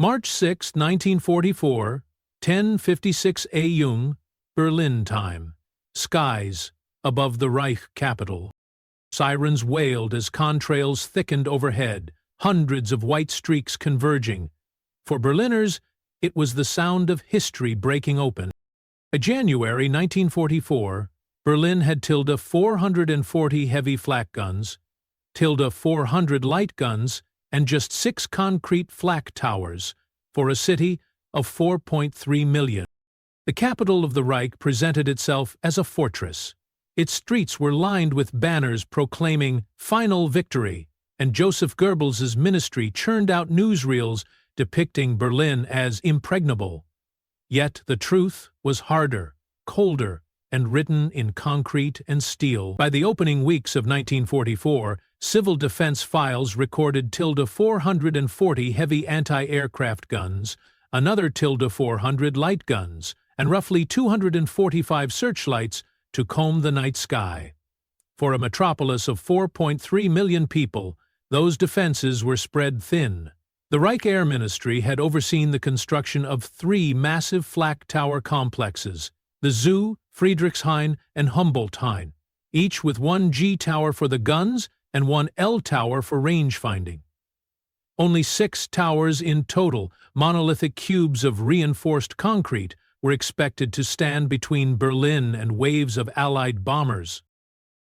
March 6, 1944, 10:56 a.m. Berlin time. Skies above the Reich capital. Sirens wailed as contrails thickened overhead, hundreds of white streaks converging. For Berliners, it was the sound of history breaking open. By January 1944, Berlin had 440 heavy flak guns, 400 light guns, and just 6 concrete flak towers, for a city of 4.3 million. The capital of the Reich presented itself as a fortress. Its streets were lined with banners proclaiming "Final Victory," and Joseph Goebbels' ministry churned out newsreels depicting Berlin as impregnable. Yet the truth was harder, colder, and written in concrete and steel. By the opening weeks of 1944, civil defense files recorded 440 heavy anti-aircraft guns, another 400 light guns, and roughly 245 searchlights to comb the night sky. For a metropolis of 4.3 million people, those defenses were spread thin. The Reich Air Ministry had overseen the construction of 3 massive flak tower complexes, the Zoo, Friedrichshain, and Humboldthain, each with 1 G tower for the guns and 1 L tower for range finding. Only 6 towers in total, monolithic cubes of reinforced concrete, were expected to stand between Berlin and waves of Allied bombers.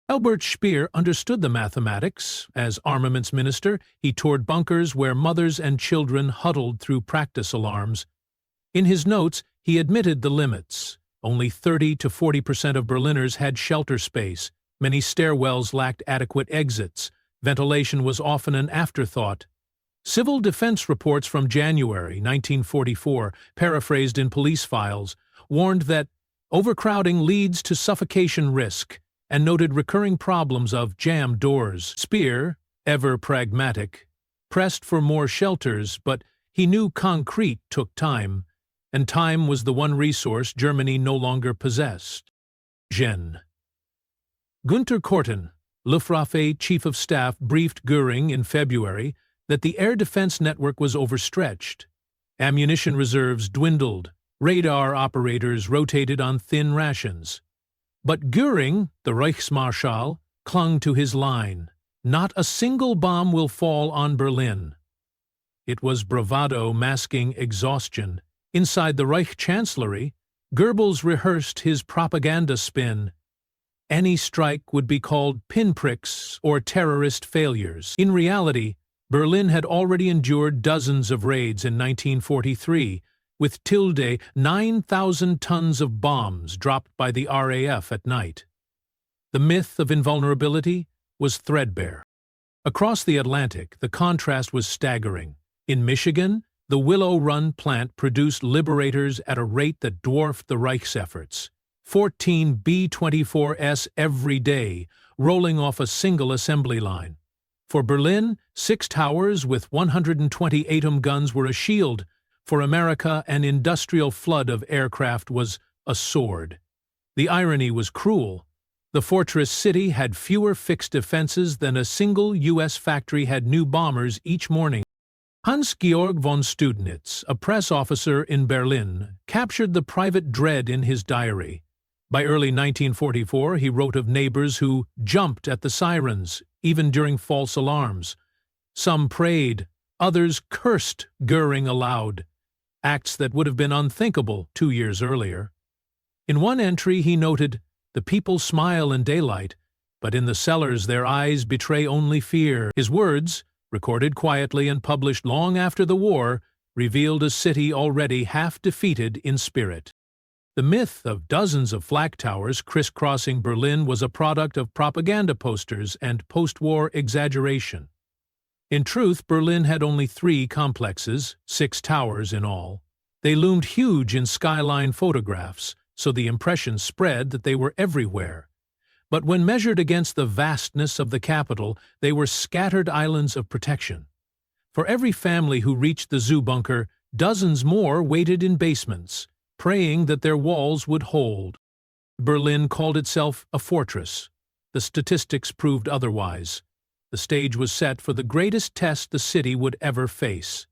Albert Speer understood the mathematics. As armaments minister, he toured bunkers where mothers and children huddled through practice alarms. In his notes, he admitted the limits. Only 30 to 40% of Berliners had shelter space. Many stairwells lacked adequate exits. Ventilation was often an afterthought. Civil defense reports from January 1944, paraphrased in police files, warned that overcrowding leads to suffocation risk and noted recurring problems of jammed doors. Speer, ever pragmatic, pressed for more shelters, but he knew concrete took time, and time was the one resource Germany no longer possessed. Gen. Günther Korten, Luftwaffe Chief of Staff, briefed Göring in February that the air defense network was overstretched. Ammunition reserves dwindled, radar operators rotated on thin rations. But Göring, the Reichsmarschall, clung to his line. Not a single bomb will fall on Berlin. It was bravado masking exhaustion. Inside the Reich Chancellery, Goebbels rehearsed his propaganda spin. Any strike would be called pinpricks or terrorist failures. In reality, Berlin had already endured dozens of raids in 1943, with 9,000 tons of bombs dropped by the RAF at night. The myth of invulnerability was threadbare. Across the Atlantic, the contrast was staggering. In Michigan, the Willow Run plant produced liberators at a rate that dwarfed the Reich's efforts. 14 B-24s every day, rolling off a single assembly line. For Berlin, 6 towers with 120 atom guns were a shield. For America, an industrial flood of aircraft was a sword. The irony was cruel. The fortress city had fewer fixed defenses than a single U.S. factory had new bombers each morning. Hans-Georg von Studnitz, a press officer in Berlin, captured the private dread in his diary. By early 1944, he wrote of neighbors who jumped at the sirens, even during false alarms. Some prayed, others cursed Göring aloud, acts that would have been unthinkable 2 years earlier. In one entry he noted, "The people smile in daylight, but in the cellars their eyes betray only fear." His words, recorded quietly and published long after the war, revealed a city already half defeated in spirit. The myth of dozens of flak towers crisscrossing Berlin was a product of propaganda posters and post-war exaggeration. In truth, Berlin had only 3 complexes, 6 towers in all. They loomed huge in skyline photographs, so the impression spread that they were everywhere. But when measured against the vastness of the capital, they were scattered islands of protection. For every family who reached the zoo bunker, dozens more waited in basements, praying that their walls would hold. Berlin called itself a fortress. The statistics proved otherwise. The stage was set for the greatest test the city would ever face.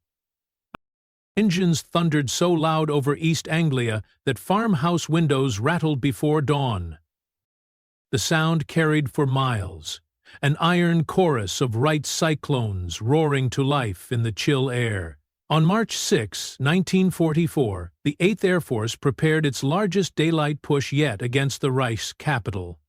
Engines thundered so loud over East Anglia that farmhouse windows rattled before dawn. The sound carried for miles, an iron chorus of Wright's cyclones roaring to life in the chill air. On March 6, 1944, the 8th Air Force prepared its largest daylight push yet against the Reich's capital.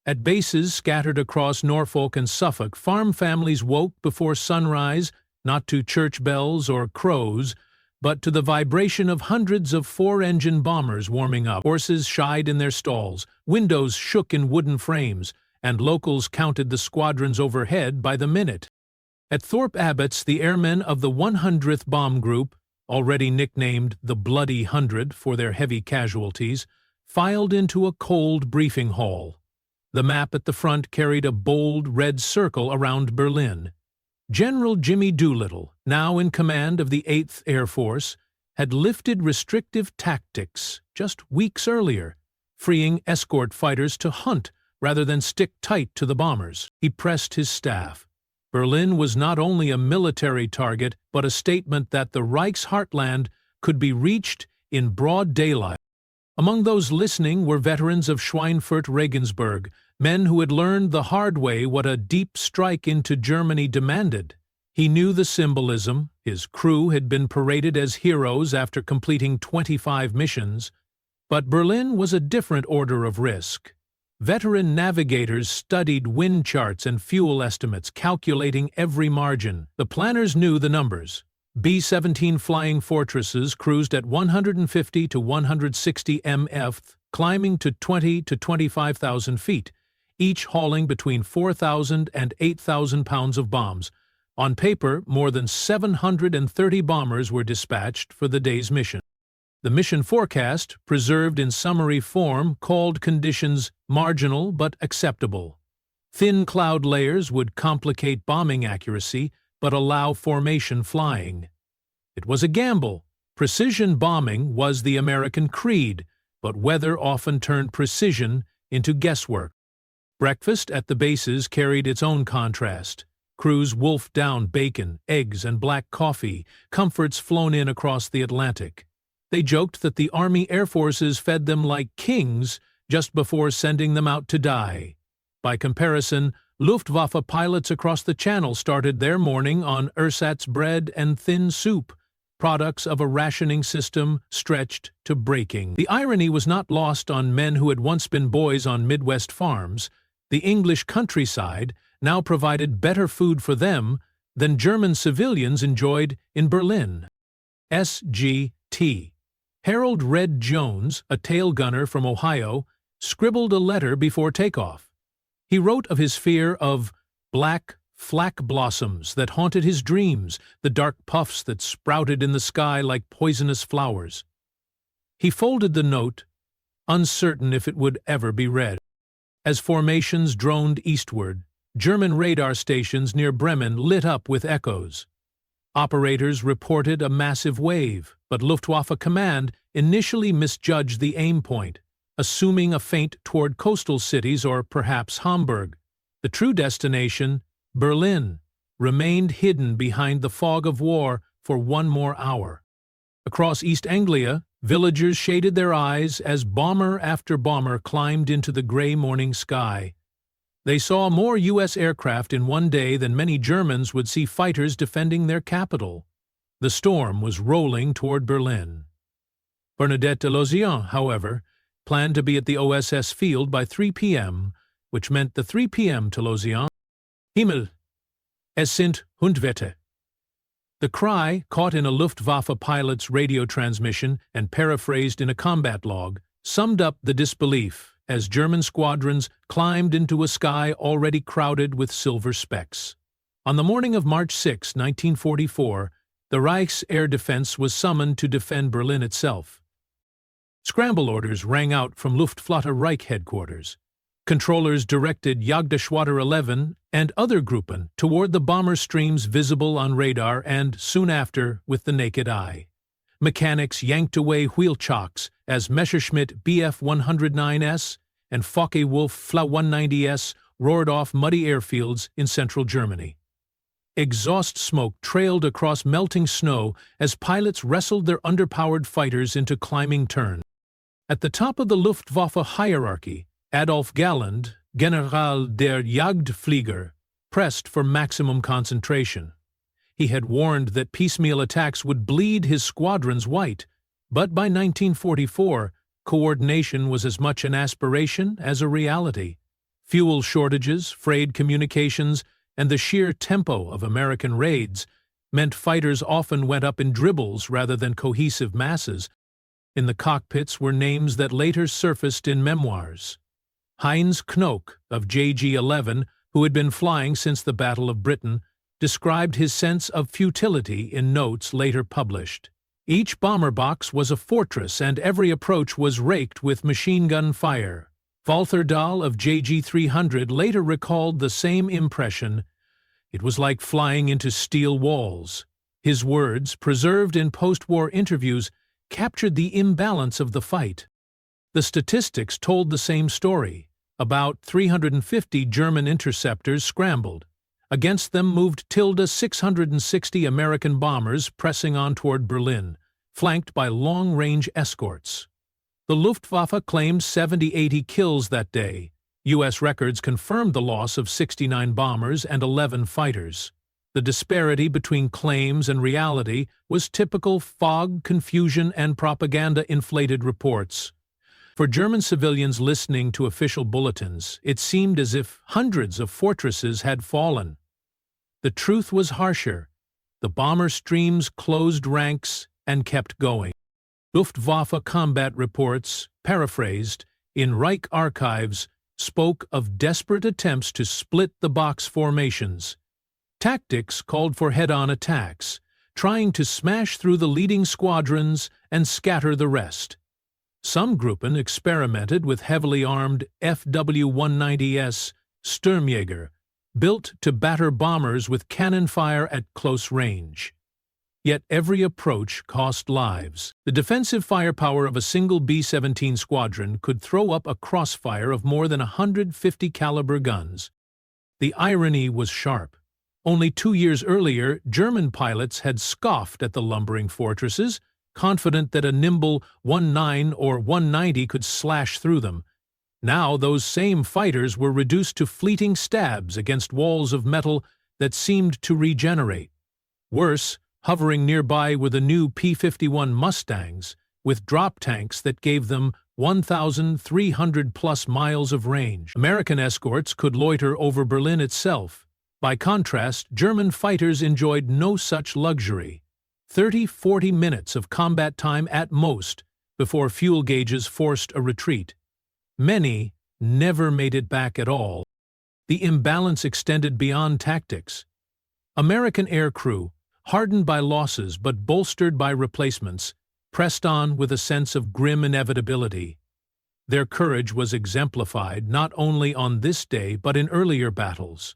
At bases scattered across Norfolk and Suffolk, farm families woke before sunrise, not to church bells or crows, but to the vibration of hundreds of four-engine bombers warming up. Horses shied in their stalls, windows shook in wooden frames, and locals counted the squadrons overhead by the minute. At Thorpe Abbotts, the airmen of the 100th Bomb Group, already nicknamed the Bloody 100 for their heavy casualties, filed into a cold briefing hall. The map at the front carried a bold red circle around Berlin. General Jimmy Doolittle, now in command of the 8th Air Force, had lifted restrictive tactics just weeks earlier, freeing escort fighters to hunt rather than stick tight to the bombers. He pressed his staff. Berlin was not only a military target, but a statement that the Reich's heartland could be reached in broad daylight. Among those listening were veterans of Schweinfurt-Regensburg, men who had learned the hard way what a deep strike into Germany demanded. He knew the symbolism. His crew had been paraded as heroes after completing 25 missions. But Berlin was a different order of risk. Veteran navigators studied wind charts and fuel estimates, calculating every margin. The planners knew the numbers. B-17 Flying Fortresses cruised at 150 to 160 mf, climbing to 20 to 25,000 feet, each hauling between 4,000 and 8,000 pounds of bombs. On paper, more than 730 bombers were dispatched for the day's mission. The mission forecast, preserved in summary form, called conditions marginal but acceptable. Thin cloud layers would complicate bombing accuracy, but allow formation flying. It was a gamble. Precision bombing was the American creed, but weather often turned precision into guesswork. Breakfast at the bases carried its own contrast. Crews wolfed down bacon, eggs, and black coffee, comforts flown in across the Atlantic. They joked that the Army Air Forces fed them like kings just before sending them out to die. By comparison, Luftwaffe pilots across the Channel started their morning on ersatz bread and thin soup, products of a rationing system stretched to breaking. The irony was not lost on men who had once been boys on Midwest farms. The English countryside now provided better food for them than German civilians enjoyed in Berlin. S.G.T. Harold Red Jones, a tail gunner from Ohio, scribbled a letter before takeoff. He wrote of his fear of black flak blossoms that haunted his dreams, the dark puffs that sprouted in the sky like poisonous flowers. He folded the note, uncertain if it would ever be read. As formations droned eastward, German radar stations near Bremen lit up with echoes. Operators reported a massive wave, but Luftwaffe Command initially misjudged the aim point, assuming a feint toward coastal cities or perhaps Hamburg. The true destination, Berlin, remained hidden behind the fog of war for one more hour. Across East Anglia, villagers shaded their eyes as bomber after bomber climbed into the gray morning sky. They saw more U.S. aircraft in one day than many Germans would see fighters defending their capital. The storm was rolling toward Berlin. Bernadette de Lauzière, however, planned to be at the OSS field by 3 p.m., which meant the 3 p.m. to Lauzière. Himmel, es sind Hundwetter. The cry, caught in a Luftwaffe pilot's radio transmission and paraphrased in a combat log, summed up the disbelief as German squadrons climbed into a sky already crowded with silver specks. On the morning of March 6, 1944, the Reich's air defense was summoned to defend Berlin itself. Scramble orders rang out from Luftwaffe Reich headquarters. Controllers directed Jagdgeschwader 11 and other Gruppen toward the bomber streams visible on radar and, soon after, with the naked eye. Mechanics yanked away wheel chocks as Messerschmitt Bf-109S and Focke-Wulf Fla-190S roared off muddy airfields in central Germany. Exhaust smoke trailed across melting snow as pilots wrestled their underpowered fighters into climbing turns. At the top of the Luftwaffe hierarchy, Adolf Galland, General der Jagdflieger, pressed for maximum concentration. He had warned that piecemeal attacks would bleed his squadrons white, but by 1944, coordination was as much an aspiration as a reality. Fuel shortages, frayed communications, and the sheer tempo of American raids meant fighters often went up in dribbles rather than cohesive masses. In the cockpits were names that later surfaced in memoirs. Heinz Knoke of JG-11, who had been flying since the Battle of Britain, described his sense of futility in notes later published. Each bomber box was a fortress and every approach was raked with machine gun fire. Walter Dahl of JG-300 later recalled the same impression. It was like flying into steel walls. His words, preserved in post-war interviews, captured the imbalance of the fight. The statistics told the same story. About 350 German interceptors scrambled. Against them moved 660 American bombers pressing on toward Berlin, flanked by long-range escorts. The Luftwaffe claimed 70-80 kills that day. U.S. records confirmed the loss of 69 bombers and 11 fighters. The disparity between claims and reality was typical fog, confusion, and propaganda-inflated reports. For German civilians listening to official bulletins, it seemed as if hundreds of fortresses had fallen. The truth was harsher. The bomber streams closed ranks and kept going. Luftwaffe combat reports, paraphrased, in Reich archives, spoke of desperate attempts to split the box formations. Tactics called for head-on attacks, trying to smash through the leading squadrons and scatter the rest. Some Gruppen experimented with heavily armed FW-190S Sturmjäger, built to batter bombers with cannon fire at close range. Yet every approach cost lives. The defensive firepower of a single B-17 squadron could throw up a crossfire of more than 150 caliber guns. The irony was sharp. Only 2 years earlier, German pilots had scoffed at the lumbering fortresses, confident that a nimble 19 or 190 could slash through them. Now those same fighters were reduced to fleeting stabs against walls of metal that seemed to regenerate. Worse, hovering nearby were the new P-51 Mustangs, with drop tanks that gave them 1,300-plus miles of range. American escorts could loiter over Berlin itself. By contrast, German fighters enjoyed no such luxury. 30-40 minutes of combat time at most before fuel gauges forced a retreat. Many never made it back at all. The imbalance extended beyond tactics. American aircrew, hardened by losses but bolstered by replacements, pressed on with a sense of grim inevitability. Their courage was exemplified not only on this day but in earlier battles.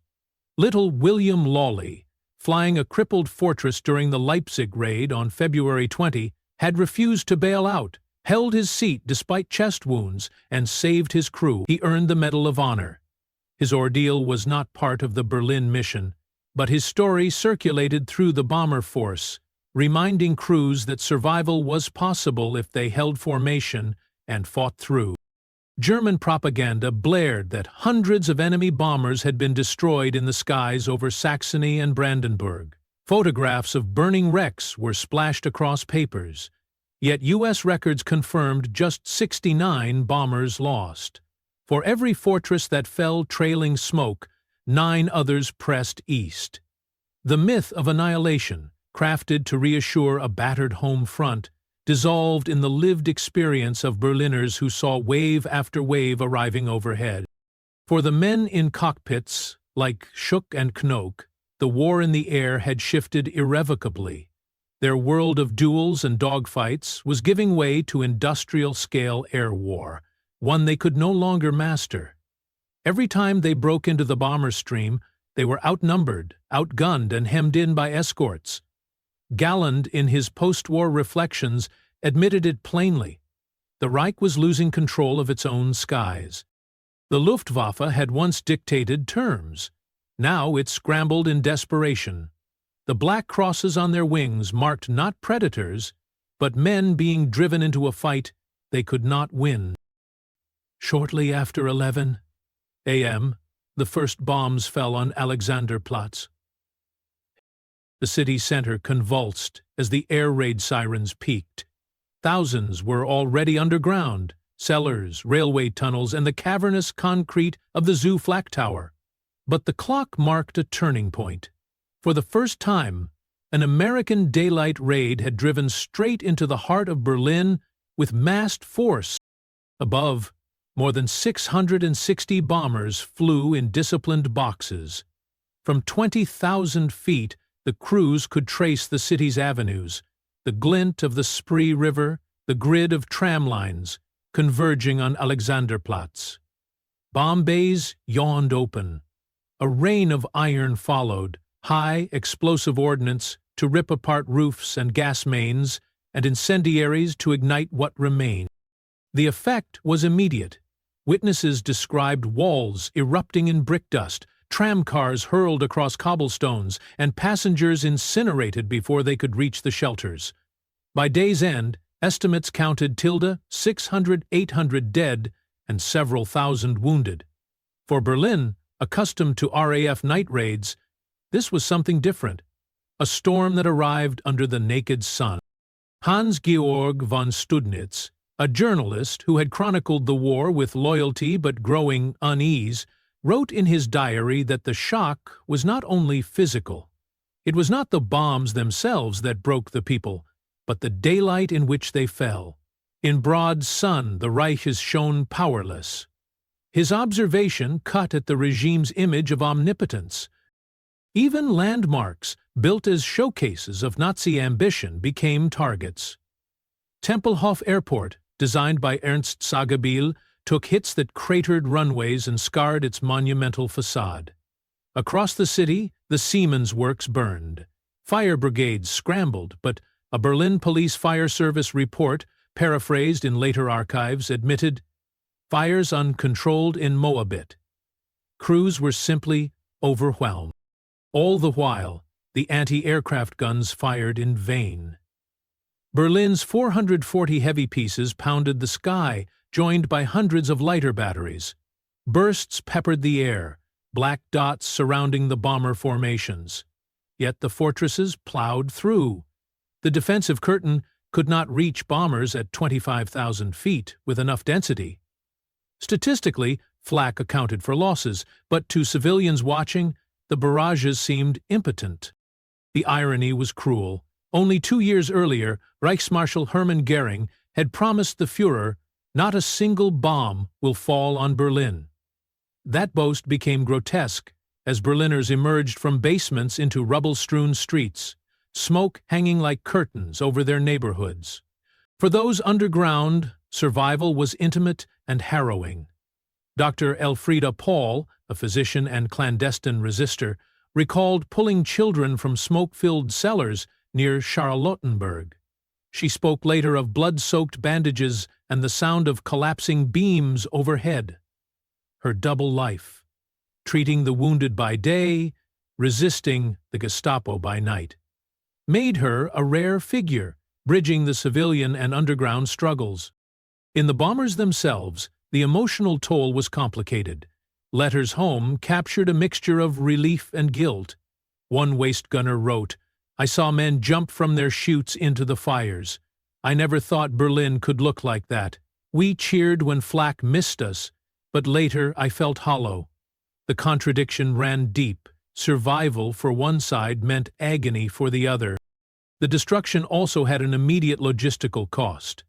Little William Lawley, flying a crippled fortress during the Leipzig raid on February 20, had refused to bail out, held his seat despite chest wounds, and saved his crew. He earned the Medal of Honor. His ordeal was not part of the Berlin mission, but his story circulated through the bomber force, reminding crews that survival was possible if they held formation and fought through. German propaganda blared that hundreds of enemy bombers had been destroyed in the skies over Saxony and Brandenburg. Photographs of burning wrecks were splashed across papers, yet U.S. records confirmed just 69 bombers lost. For every fortress that fell trailing smoke, 9 others pressed east. The myth of annihilation, crafted to reassure a battered home front, dissolved in the lived experience of Berliners who saw wave after wave arriving overhead. For the men in cockpits, like Schuck and Knoke, the war in the air had shifted irrevocably. Their world of duels and dogfights was giving way to industrial-scale air war, one they could no longer master. Every time they broke into the bomber stream, they were outnumbered, outgunned, and hemmed in by escorts. Galland, in his post-war reflections, admitted it plainly. The Reich was losing control of its own skies. The Luftwaffe had once dictated terms. Now it scrambled in desperation. The black crosses on their wings marked not predators, but men being driven into a fight they could not win. Shortly after 11 a.m., the first bombs fell on Alexanderplatz. The city center convulsed as the air raid sirens peaked. Thousands were already underground, cellars, railway tunnels, and the cavernous concrete of the zoo flak tower. But the clock marked a turning point. For the first time, an American daylight raid had driven straight into the heart of Berlin with massed force. Above, more than 660 bombers flew in disciplined boxes. From 20,000 feet, the crews could trace the city's avenues, the glint of the Spree River, the grid of tram lines, converging on Alexanderplatz. Bomb bays yawned open. A rain of iron followed, high, explosive ordnance to rip apart roofs and gas mains, and incendiaries to ignite what remained. The effect was immediate. Witnesses described walls erupting in brick dust, tramcars hurled across cobblestones, and passengers incinerated before they could reach the shelters. By day's end, estimates counted 600–800 dead and several thousand wounded. For Berlin, accustomed to RAF night raids, this was something different, a storm that arrived under the naked sun. Hans-Georg von Studnitz, a journalist who had chronicled the war with loyalty but growing unease, wrote in his diary that the shock was not only physical. It was not the bombs themselves that broke the people, but the daylight in which they fell. In broad sun, the Reich is shown powerless. His observation cut at the regime's image of omnipotence. Even landmarks, built as showcases of Nazi ambition, became targets. Tempelhof Airport, designed by Ernst Sagebiel, took hits that cratered runways and scarred its monumental facade. Across the city, the Siemens works burned. Fire brigades scrambled, but a Berlin Police Fire Service report, paraphrased in later archives, admitted, "Fires uncontrolled in Moabit." Crews were simply overwhelmed. All the while, the anti-aircraft guns fired in vain. Berlin's 440 heavy pieces pounded the sky, joined by hundreds of lighter batteries. Bursts peppered the air, black dots surrounding the bomber formations. Yet the fortresses plowed through. The defensive curtain could not reach bombers at 25,000 feet with enough density. Statistically, flak accounted for losses, but to civilians watching, the barrages seemed impotent. The irony was cruel. Only 2 years earlier, Reichsmarschall Hermann Goering had promised the Führer, "Not a single bomb will fall on Berlin." That boast became grotesque as Berliners emerged from basements into rubble-strewn streets, smoke hanging like curtains over their neighborhoods. For those underground, survival was intimate and harrowing. Dr. Elfriede Paul, a physician and clandestine resistor, recalled pulling children from smoke-filled cellars near Charlottenburg. She spoke later of blood-soaked bandages and the sound of collapsing beams overhead. Her double life, treating the wounded by day, resisting the Gestapo by night, made her a rare figure, bridging the civilian and underground struggles. In the bombers themselves, the emotional toll was complicated. Letters home captured a mixture of relief and guilt. One waist gunner wrote, "I saw men jump from their chutes into the fires. I never thought Berlin could look like that. We cheered when flak missed us, but later I felt hollow." The contradiction ran deep. Survival for one side meant agony for the other. The destruction also had an immediate logistical cost.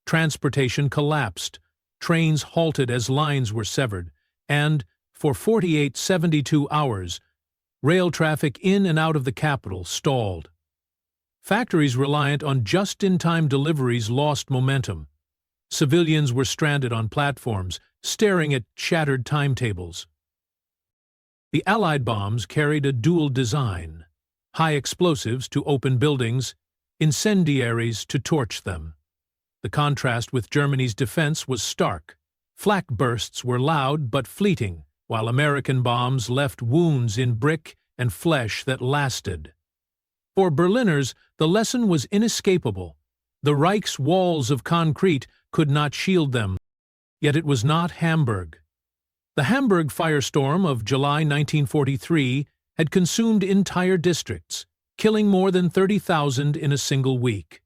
Transportation collapsed, trains halted as lines were severed, and, for 48–72 hours, rail traffic in and out of the capital stalled. Factories reliant on just-in-time deliveries lost momentum. Civilians were stranded on platforms, staring at shattered timetables. The Allied bombs carried a dual design: high explosives to open buildings, incendiaries to torch them. The contrast with Germany's defense was stark. Flak bursts were loud but fleeting, while American bombs left wounds in brick and flesh that lasted. For Berliners, the lesson was inescapable. The Reich's walls of concrete could not shield them. Yet it was not Hamburg. The Hamburg firestorm of July 1943 had consumed entire districts, killing more than 30,000 in a single week.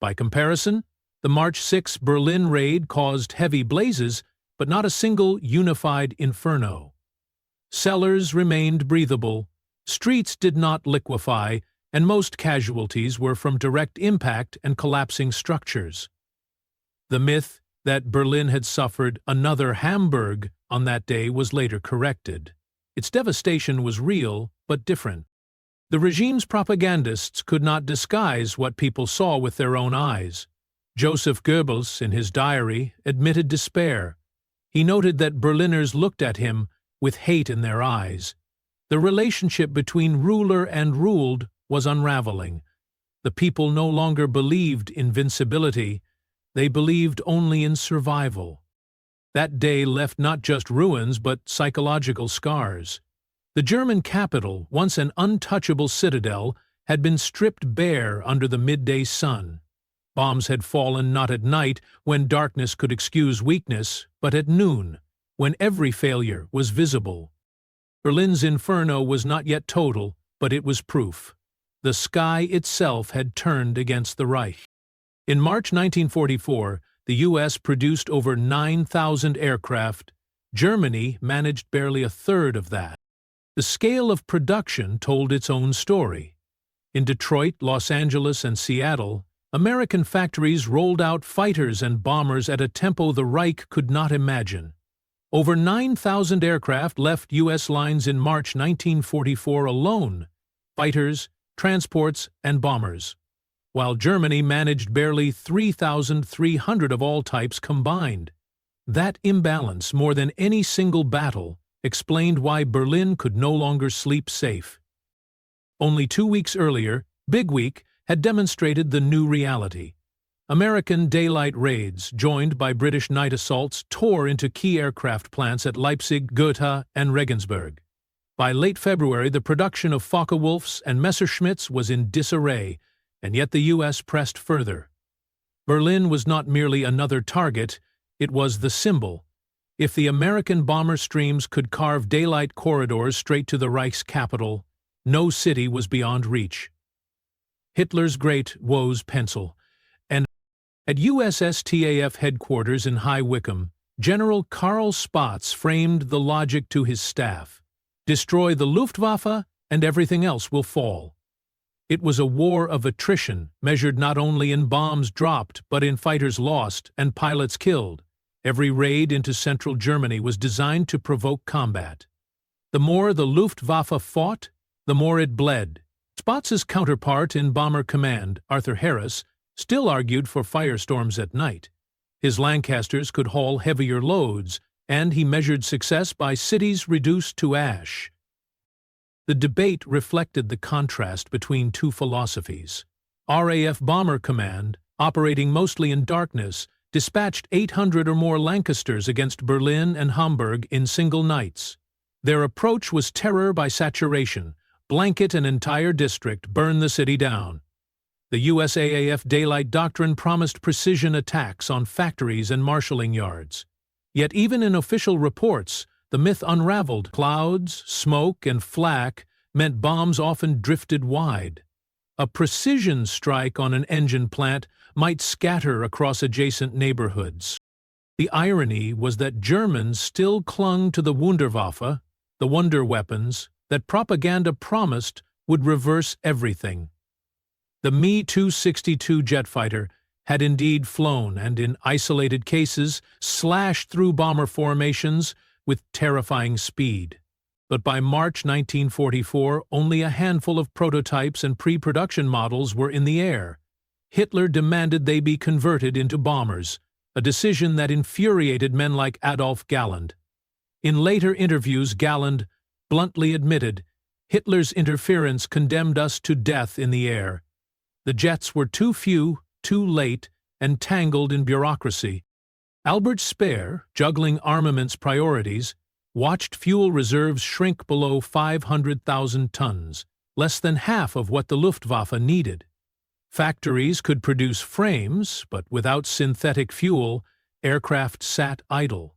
By comparison, the March 6 Berlin raid caused heavy blazes, but not a single unified inferno. Cellars remained breathable, streets did not liquefy, and most casualties were from direct impact and collapsing structures. The myth that Berlin had suffered another Hamburg on that day was later corrected. Its devastation was real, but different. The regime's propagandists could not disguise what people saw with their own eyes. Joseph Goebbels, in his diary, admitted despair. He noted that Berliners looked at him with hate in their eyes. The relationship between ruler and ruled was unraveling. The people no longer believed invincibility, they believed only in survival. That day left not just ruins but psychological scars. The German capital, once an untouchable citadel, had been stripped bare under the midday sun. Bombs had fallen not at night, when darkness could excuse weakness, but at noon, when every failure was visible. Berlin's inferno was not yet total, but it was proof. The sky itself had turned against the Reich. In March 1944, the U.S. produced over 9,000 aircraft. Germany managed barely a third of that. The scale of production told its own story. In Detroit, Los Angeles, and Seattle, American factories rolled out fighters and bombers at a tempo the Reich could not imagine. Over 9,000 aircraft left U.S. lines in March 1944 alone, fighters, transports, and bombers, while Germany managed barely 3,300 of all types combined. That imbalance, more than any single battle, explained why Berlin could no longer sleep safe. Only 2 weeks earlier, Big Week had demonstrated the new reality. American daylight raids, joined by British night assaults, tore into key aircraft plants at Leipzig, Gotha, and Regensburg. By late February, the production of Focke-Wulfs and Messerschmitts was in disarray, and yet the U.S. pressed further. Berlin was not merely another target, it was the symbol. If the American bomber streams could carve daylight corridors straight to the Reich's capital, no city was beyond reach. Hitler's great woes pencil. And at USSTAF headquarters in High Wycombe, General Karl Spaatz framed the logic to his staff. Destroy the Luftwaffe, and everything else will fall. It was a war of attrition, measured not only in bombs dropped, but in fighters lost and pilots killed. Every raid into central Germany was designed to provoke combat. The more the Luftwaffe fought, the more it bled. Spaatz's counterpart in Bomber Command, Arthur Harris, still argued for firestorms at night. His Lancasters could haul heavier loads, and he measured success by cities reduced to ash. The debate reflected the contrast between two philosophies. RAF Bomber Command, operating mostly in darkness, dispatched 800 or more Lancasters against Berlin and Hamburg in single nights. Their approach was terror by saturation, blanket an entire district, burn the city down. The USAAF daylight doctrine promised precision attacks on factories and marshalling yards. Yet even in official reports, the myth unraveled. Clouds, smoke, and flak meant bombs often drifted wide. A precision strike on an engine plant might scatter across adjacent neighborhoods. The irony was that Germans still clung to the Wunderwaffe, the wonder weapons, that propaganda promised would reverse everything. The Me-262 jet fighter had indeed flown and, in isolated cases, slashed through bomber formations with terrifying speed. But by March 1944, only a handful of prototypes and pre-production models were in the air. Hitler demanded they be converted into bombers, a decision that infuriated men like Adolf Galland. In later interviews, Galland bluntly admitted, "Hitler's interference condemned us to death in the air. The jets were too few, too late, and tangled in bureaucracy." Albert Speer, juggling armaments priorities, watched fuel reserves shrink below 500,000 tons, less than half of what the Luftwaffe needed. Factories could produce frames, but without synthetic fuel, aircraft sat idle.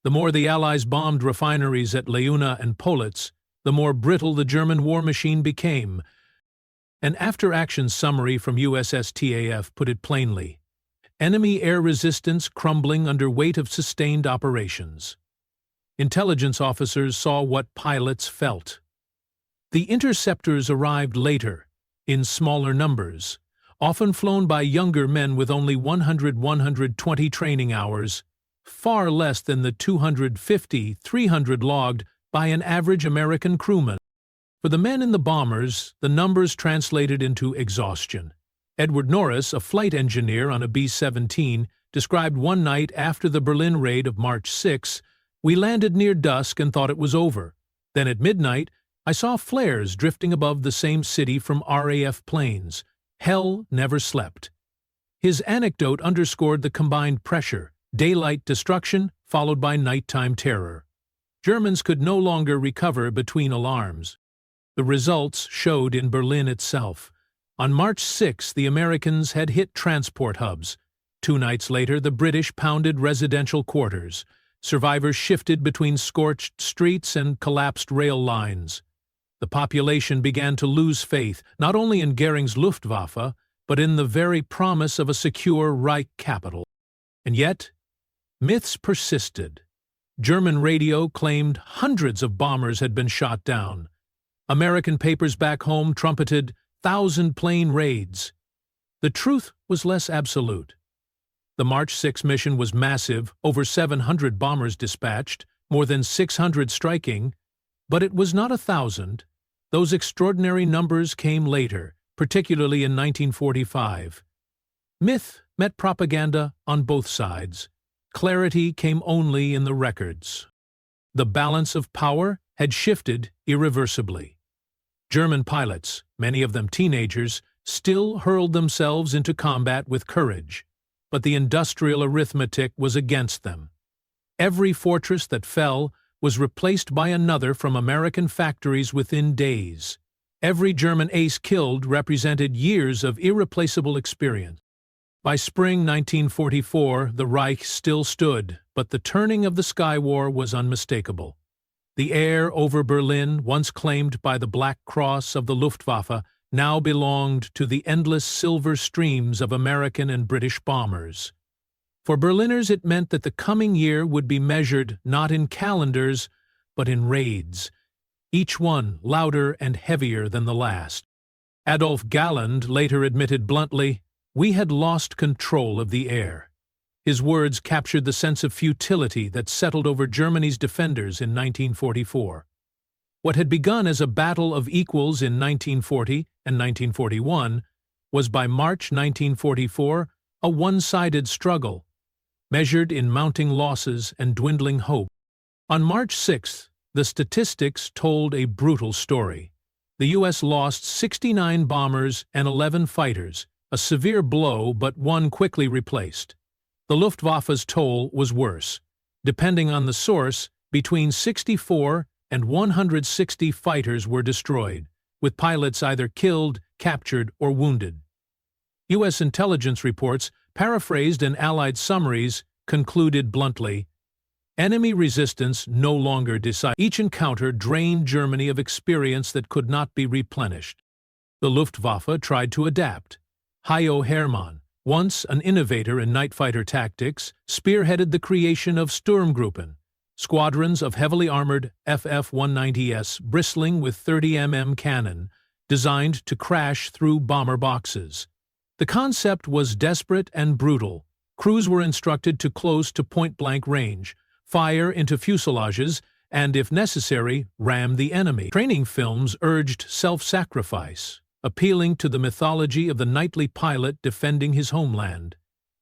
The more the Allies bombed refineries at Leuna and Politz, the more brittle the German war machine became. An after-action summary from USS TAF put it plainly: enemy air resistance crumbling under weight of sustained operations. Intelligence officers saw what pilots felt. The interceptors arrived later, in smaller numbers, often flown by younger men with only 100–120 training hours, far less than the 250–300 logged by an average American crewman. For the men in the bombers, the numbers translated into exhaustion. Edward Norris, a flight engineer on a B-17, described one night after the Berlin raid of March 6, "We landed near dusk and thought it was over. Then at midnight, I saw flares drifting above the same city from RAF planes. Hell never slept." His anecdote underscored the combined pressure: daylight destruction followed by nighttime terror. Germans could no longer recover between alarms. The results showed in Berlin itself. On March 6, the Americans had hit transport hubs. 2 nights later, the British pounded residential quarters. Survivors shifted between scorched streets and collapsed rail lines. The population began to lose faith, not only in Goering's Luftwaffe, but in the very promise of a secure Reich capital. And yet, myths persisted. German radio claimed hundreds of bombers had been shot down. American papers back home trumpeted 1,000-plane raids. The truth was less absolute. The March 6 mission was massive, over 700 bombers dispatched, more than 600 striking, but it was not 1,000. Those extraordinary numbers came later, particularly in 1945. Myth met propaganda on both sides. Clarity came only in the records. The balance of power had shifted irreversibly. German pilots, many of them teenagers, still hurled themselves into combat with courage, but the industrial arithmetic was against them. Every fortress that fell was replaced by another from American factories within days. Every German ace killed represented years of irreplaceable experience. By spring 1944, the Reich still stood, but the turning of the Sky War was unmistakable. The air over Berlin, once claimed by the Black Cross of the Luftwaffe, now belonged to the endless silver streams of American and British bombers. For Berliners, it meant that the coming year would be measured not in calendars, but in raids, each one louder and heavier than the last. Adolf Galland later admitted bluntly, "We had lost control of the air." His words captured the sense of futility that settled over Germany's defenders in 1944. What had begun as a battle of equals in 1940 and 1941 was by March 1944 a one-sided struggle, measured in mounting losses and dwindling hope. On March 6, the statistics told a brutal story. The U.S. lost 69 bombers and 11 fighters, a severe blow but one quickly replaced. The Luftwaffe's toll was worse. Depending on the source, between 64 and 160 fighters were destroyed, with pilots either killed, captured, or wounded. U.S. intelligence reports, paraphrased in Allied summaries, concluded bluntly, "Enemy resistance no longer decisive." Each encounter drained Germany of experience that could not be replenished. The Luftwaffe tried to adapt. Hajo Hermann, once an innovator in night fighter tactics, spearheaded the creation of Sturmgruppen, squadrons of heavily armored FF-190s bristling with 30 cannon, designed to crash through bomber boxes. The concept was desperate and brutal. Crews were instructed to close to point-blank range, fire into fuselages, and, if necessary, ram the enemy. Training films urged self-sacrifice, appealing to the mythology of the knightly pilot defending his homeland.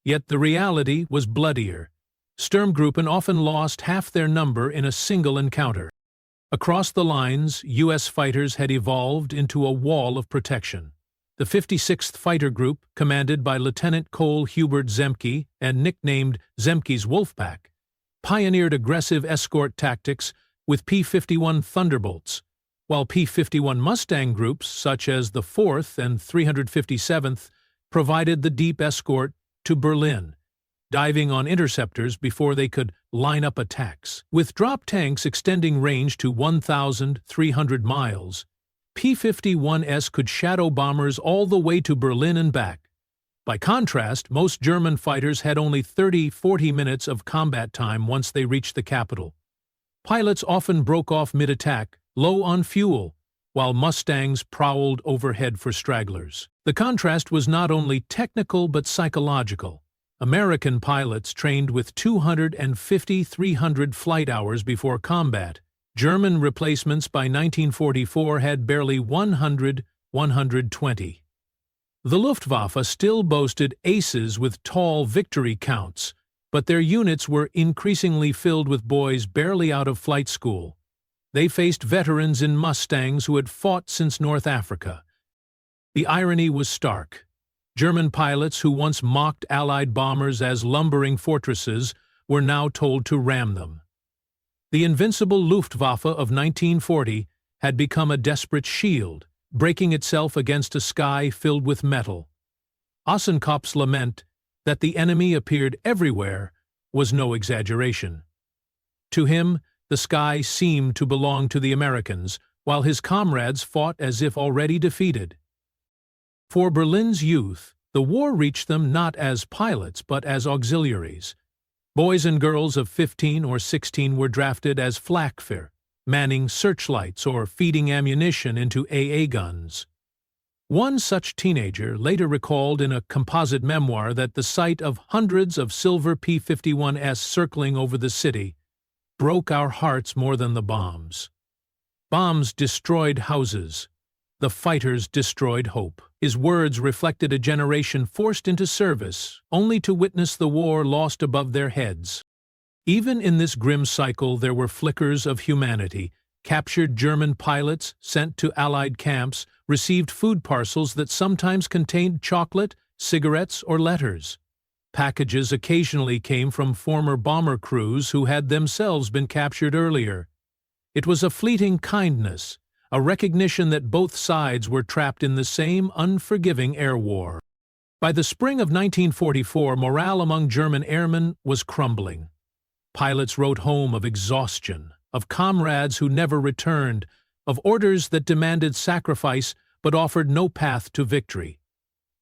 Yet the reality was bloodier. Sturmgruppen often lost half their number in a single encounter. Across the lines, U.S. fighters had evolved into a wall of protection. The 56th Fighter Group, commanded by Lieutenant Cole Hubert Zemke and nicknamed Zemke's Wolfpack, pioneered aggressive escort tactics with P-51 Thunderbolts, while P-51 Mustang groups, such as the 4th and 357th, provided the deep escort to Berlin, diving on interceptors before they could line up attacks. With drop tanks extending range to 1,300 miles, P-51s could shadow bombers all the way to Berlin and back. By contrast, most German fighters had only 30–40 minutes of combat time once they reached the capital. Pilots often broke off mid-attack, low on fuel, while Mustangs prowled overhead for stragglers. The contrast was not only technical but psychological. American pilots trained with 250–300 flight hours before combat. German replacements by 1944 had barely 100–120. The Luftwaffe still boasted aces with tall victory counts, but their units were increasingly filled with boys barely out of flight school. They faced veterans in Mustangs who had fought since North Africa. The irony was stark. German pilots who once mocked Allied bombers as lumbering fortresses were now told to ram them. The invincible Luftwaffe of 1940 had become a desperate shield, breaking itself against a sky filled with metal. Ossenkopf's lament that the enemy appeared everywhere was no exaggeration. To him, the sky seemed to belong to the Americans, while his comrades fought as if already defeated. For Berlin's youth, the war reached them not as pilots but as auxiliaries. Boys and girls of 15 or 16 were drafted as flakfire, manning searchlights or feeding ammunition into AA guns. One such teenager later recalled in a composite memoir that the sight of hundreds of silver P-51s circling over the city broke our hearts more than the bombs. Bombs destroyed houses. The fighters destroyed hope. His words reflected a generation forced into service, only to witness the war lost above their heads. Even in this grim cycle there were flickers of humanity. Captured German pilots, sent to Allied camps, received food parcels that sometimes contained chocolate, cigarettes, or letters. Packages occasionally came from former bomber crews who had themselves been captured earlier. It was a fleeting kindness, a recognition that both sides were trapped in the same unforgiving air war. By the spring of 1944, morale among German airmen was crumbling. Pilots wrote home of exhaustion, of comrades who never returned, of orders that demanded sacrifice but offered no path to victory.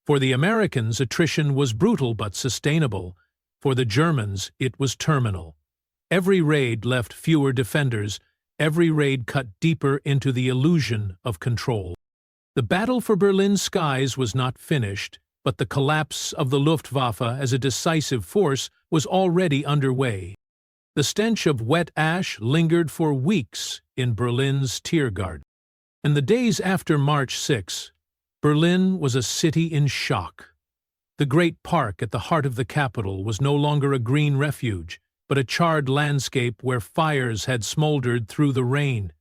For the Americans, attrition was brutal but sustainable. For the Germans, it was terminal. Every raid left fewer defenders. Every raid cut deeper into the illusion of control. The battle for Berlin's skies was not finished, but the collapse of the Luftwaffe as a decisive force was already underway. The stench of wet ash lingered for weeks in Berlin's Tiergarten. In the days after March 6, Berlin was a city in shock. The great park at the heart of the capital was no longer a green refuge, but a charred landscape where fires had smoldered through the rain.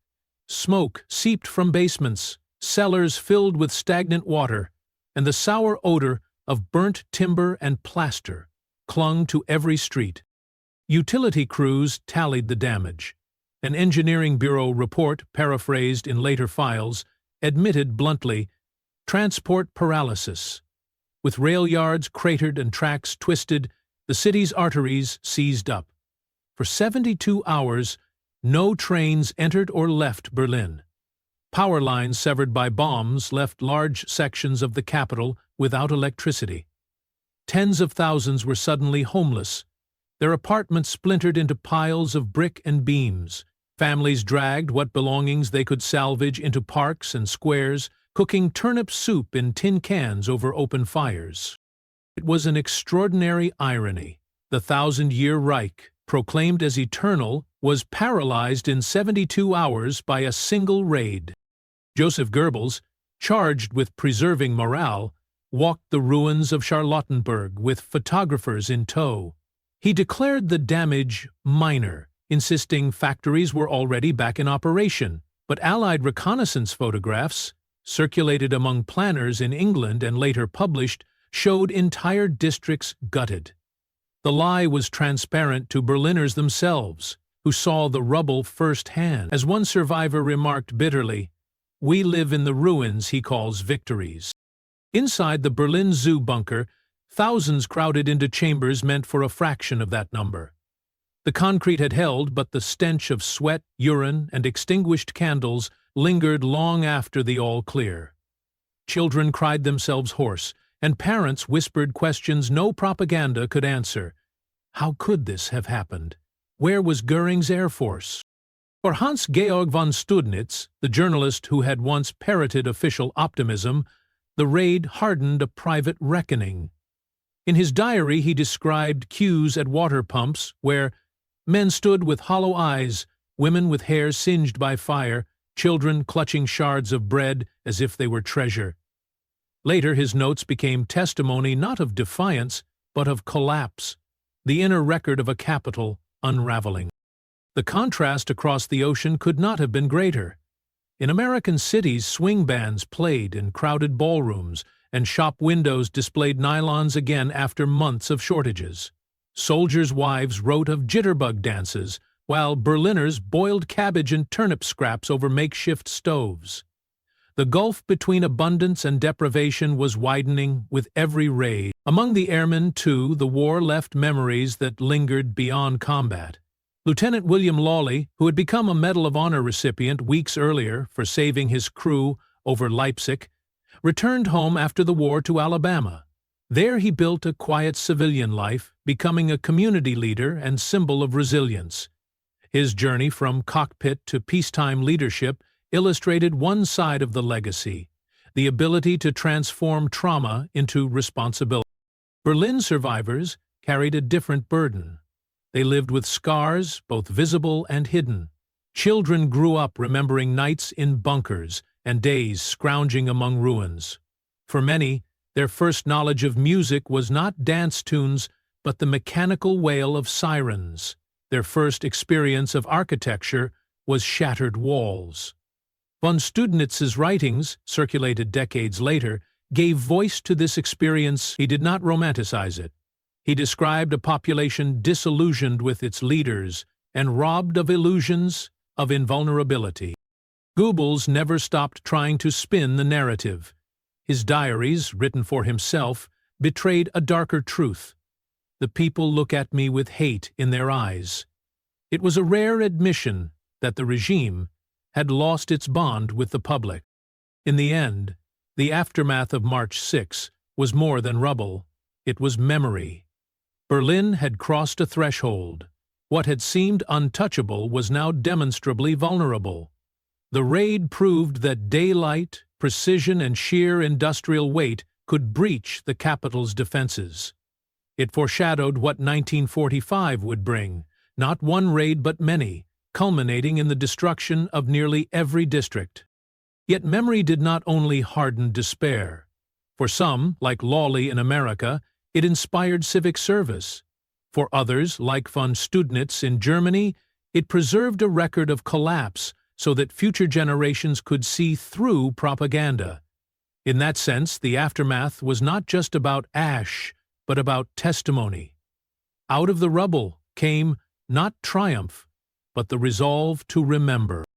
Smoke seeped from basements, cellars filled with stagnant water, and the sour odor of burnt timber and plaster clung to every street. Utility crews tallied the damage. An engineering bureau report, paraphrased in later files, admitted bluntly, transport paralysis. With rail yards cratered and tracks twisted, the city's arteries seized up. For 72 hours, no trains entered or left Berlin. Power lines severed by bombs left large sections of the capital without electricity. Tens of thousands were suddenly homeless, their apartments splintered into piles of brick and beams. Families dragged what belongings they could salvage into parks and squares, cooking turnip soup in tin cans over open fires. It was an extraordinary irony. The 1,000-year Reich, proclaimed as eternal, was paralyzed in 72 hours by a single raid. Joseph Goebbels, charged with preserving morale, walked the ruins of Charlottenburg with photographers in tow. He declared the damage minor, insisting factories were already back in operation, but Allied reconnaissance photographs, circulated among planners in England and later published, showed entire districts gutted. The lie was transparent to Berliners themselves, who saw the rubble firsthand. As one survivor remarked bitterly, "We live in the ruins he calls victories." Inside the Berlin Zoo bunker, thousands crowded into chambers meant for a fraction of that number. The concrete had held, but the stench of sweat, urine, and extinguished candles lingered long after the all-clear. Children cried themselves hoarse, and parents whispered questions no propaganda could answer. How could this have happened? Where was Göring's Air Force? For Hans-Georg von Studnitz, the journalist who had once parroted official optimism, the raid hardened a private reckoning. In his diary he described queues at water pumps where men stood with hollow eyes, women with hair singed by fire, children clutching shards of bread as if they were treasure. Later his notes became testimony not of defiance, but of collapse, the inner record of a capital unraveling. The contrast across the ocean could not have been greater. In American cities, swing bands played in crowded ballrooms, and shop windows displayed nylons again after months of shortages. Soldiers' wives wrote of jitterbug dances, while Berliners boiled cabbage and turnip scraps over makeshift stoves. The gulf between abundance and deprivation was widening with every raid. Among the airmen, too, the war left memories that lingered beyond combat. Lieutenant William Lawley, who had become a Medal of Honor recipient weeks earlier for saving his crew over Leipzig, returned home after the war to Alabama. There he built a quiet civilian life, becoming a community leader and symbol of resilience. His journey from cockpit to peacetime leadership illustrated one side of the legacy, the ability to transform trauma into responsibility. Berlin survivors carried a different burden. They lived with scars, both visible and hidden. Children grew up remembering nights in bunkers and days scrounging among ruins. For many, their first knowledge of music was not dance tunes, but the mechanical wail of sirens. Their first experience of architecture was shattered walls. Von Studnitz's writings, circulated decades later, gave voice to this experience. He did not romanticize it. He described a population disillusioned with its leaders and robbed of illusions of invulnerability. Goebbels never stopped trying to spin the narrative. His diaries, written for himself, betrayed a darker truth. The people look at me with hate in their eyes. It was a rare admission that the regime had lost its bond with the public. In the end, the aftermath of March 6 was more than rubble. It was memory. Berlin had crossed a threshold. What had seemed untouchable was now demonstrably vulnerable. The raid proved that daylight, precision, and sheer industrial weight could breach the capital's defenses. It foreshadowed what 1945 would bring, not one raid but many, culminating in the destruction of nearly every district. Yet memory did not only harden despair. For some, like Lawley in America, it inspired civic service. For others, like von Studnitz in Germany, it preserved a record of collapse so that future generations could see through propaganda. In that sense, the aftermath was not just about ash, but about testimony. Out of the rubble came not triumph, but the resolve to remember.